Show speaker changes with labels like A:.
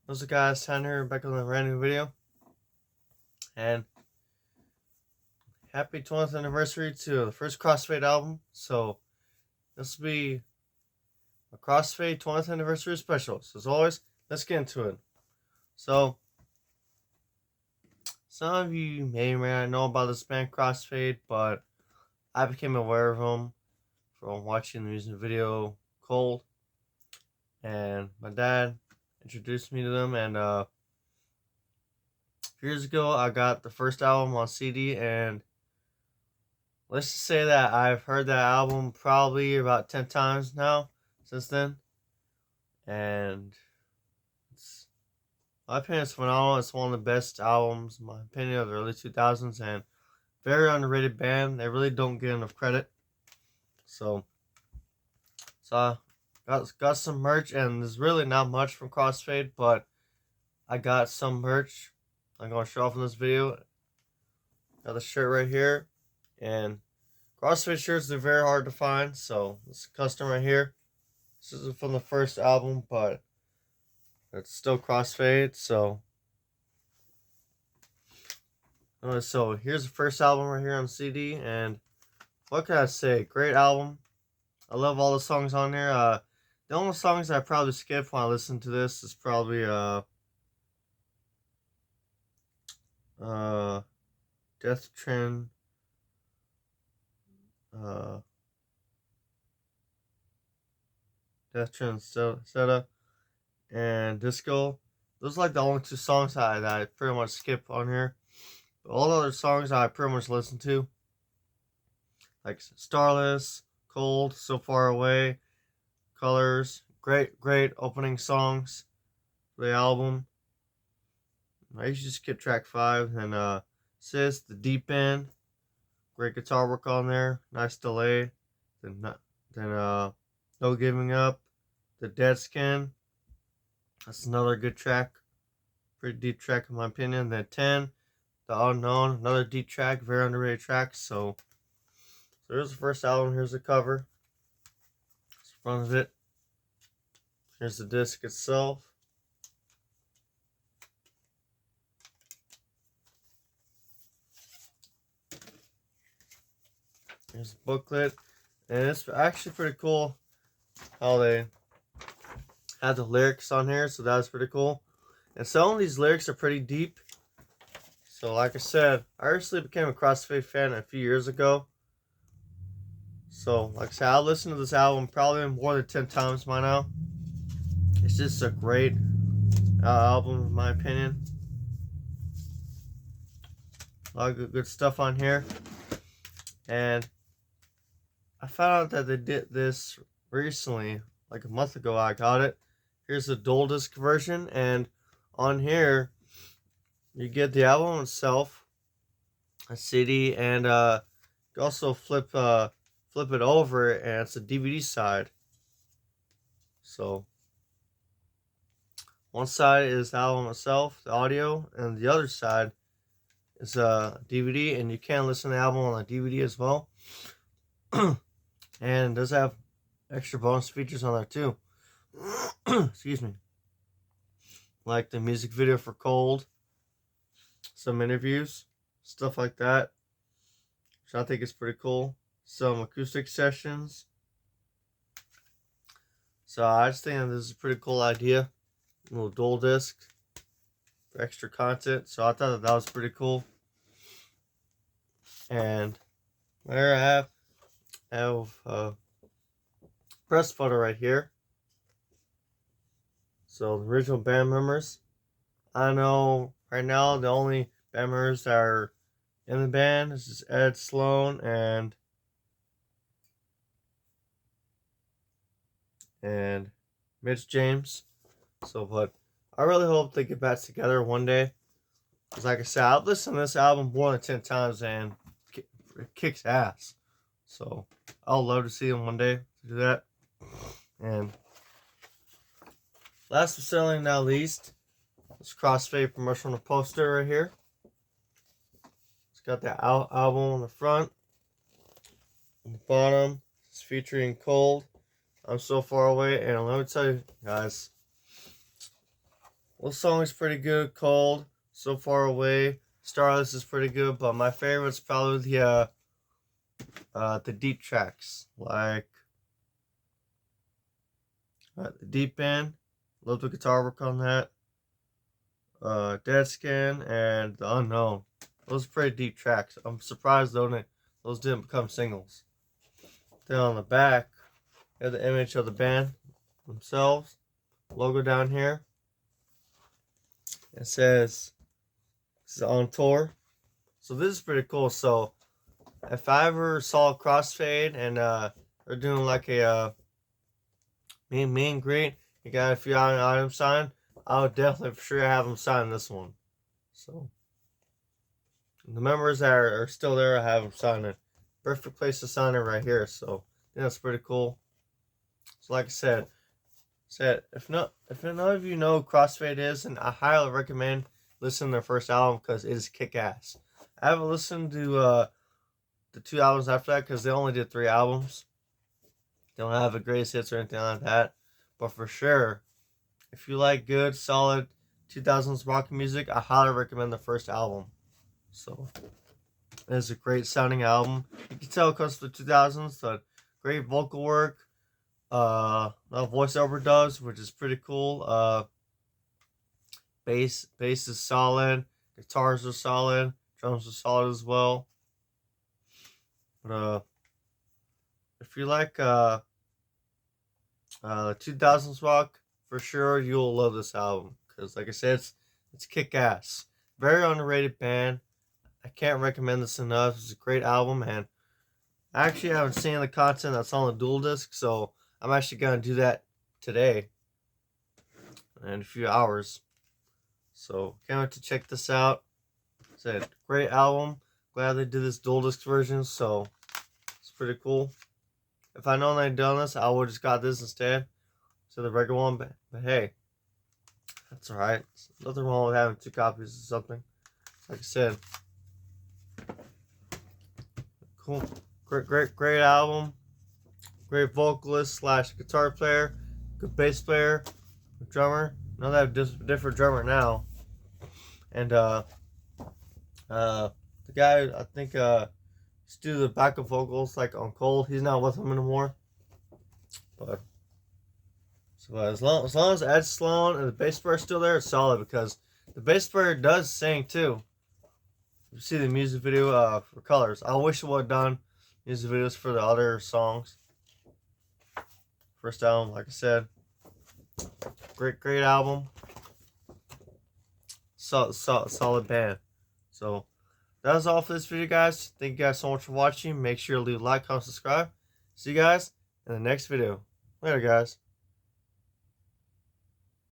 A: What's up, guys? Time here back on a brand new video, and happy 20th anniversary to the first Crossfade album. So this will be a Crossfade 20th anniversary special. So as always, let's get into it. So some of you may or may not know about this band Crossfade, but I became aware of them from watching the music video Cold, and my dad introduced me to them. And years ago, I got the first album on CD, and let's just say that I've heard that album probably about 10 times now since then. And my opinion, it's phenomenal. It's one of the best albums, in my opinion, of the early 2000s, and very underrated band. They really don't get enough credit. So I got some merch, and there's really not much from Crossfade, but I got some merch I'm going to show off in this video. Got the shirt right here, and Crossfade shirts are very hard to find, so it's custom right here. This isn't from the first album, but it's still Crossfade. So here's the first album right here on CD, and what can I say? Great album. I love all the songs on here. The only songs I probably skip when I listen to this is probably Death Trend, Seta, and Disco. Those are like the only two songs that I pretty much skip on here. But all the other songs I pretty much listen to, like Starless, Cold, So Far Away, Colors. Great opening songs for the album. I usually skip track 5. And Sis, The Deep End. Great guitar work on there. Nice delay. Then No Giving Up. The Dead Skin. That's another good track. Pretty deep track in my opinion. Then 10. The Unknown. Another deep track. Very underrated track. So here's the first album. Here's the cover. That's the front of it. Here's the disc itself. Here's the booklet. And it's actually pretty cool how they have the lyrics on here. So that's pretty cool. And some of these lyrics are pretty deep. So like I said, I recently became a Crossfade fan a few years ago. So like I said, I've listened to this album probably more than 10 times by now. It's just a great album in my opinion. A lot of good stuff on here. And I found out that they did this recently, like a month ago. I got it. Here's the dual disc version, and on here you get the album itself, a CD, and you also flip it over, and it's a DVD side. So one side is the album itself, the audio, and the other side is a DVD, and you can listen to the album on a DVD as well. And it does have extra bonus features on there too. Excuse me. Like the music video for Cold, some interviews, stuff like that, which I think is pretty cool. Some acoustic sessions. So I just think that this is a pretty cool idea. A little dual disc for extra content. So I thought that was pretty cool. And there I have a press photo right here. So the original band members. I know right now the only band members that are in the band is just Ed Sloan and Mitch James. So, but I really hope they get back together one day. Because like I said, I've listened to this album more than 10 times and it kicks ass. So I'll love to see them one day to do that. And last but certainly not least, this Crossfade promotional poster right here. It's got the album on the front. On the bottom, it's featuring Cold, I'm So Far Away. And let me tell you guys, Well, song is pretty good. Cold, So Far Away, Starless is pretty good, but my favorite's probably the deep tracks, like the Deep End. Love the guitar work on that. Dead Skin and The Unknown. Those are pretty deep tracks. I'm surprised those didn't become singles. Then on the back, you have the image of the band themselves. Logo down here. It says this is on tour. So this is pretty cool. So if I ever saw Crossfade and they're doing like a meet and greet, you got a few items signed, I would definitely for sure have them sign this one. So the members that are still there, I have them sign it. Perfect place to sign it right here. So yeah, that's pretty cool. So like I said if none of you know who Crossfade is, and I highly recommend listening to their first album because it is kick ass. I haven't listened to the 2 albums after that because they only did 3 albums. They don't have a greatest hits or anything like that. But for sure, if you like good, solid 2000s rock music, I highly recommend the first album. So it's a great sounding album. You can tell it comes from the 2000s. The great vocal work, voiceover dubs, which is pretty cool. Bass is solid. Guitars are solid. Drums are solid as well. But if you like 2000s rock, for sure you'll love this album because, like I said, it's kick ass. Very underrated band. I can't recommend this enough. It's a great album, and I actually haven't seen the content that's on the dual disc, so I'm actually gonna do that today in a few hours. So can't wait to check this out. It's a great album. Glad they did this dual disc version, so it's pretty cool. If I known they'd done this, I would have just got this instead. So the regular one, but hey, that's alright. Nothing wrong with having 2 copies of something. Like I said, cool, great album. Great vocalist slash guitar player, good bass player, drummer. Now they have different drummer now, and the guy I think used to do the backup vocals like on Cold. He's not with them anymore. But as long as Ed Sloan and the bass player are still there, it's solid because the bass player does sing too. You see the music video for Colors. I wish it would have done music videos for the other songs. First album, like I said, great album. Solid band. So that was all for this video, guys. Thank you guys so much for watching. Make sure to leave a like, comment, subscribe. See you guys in the next video. Later, guys.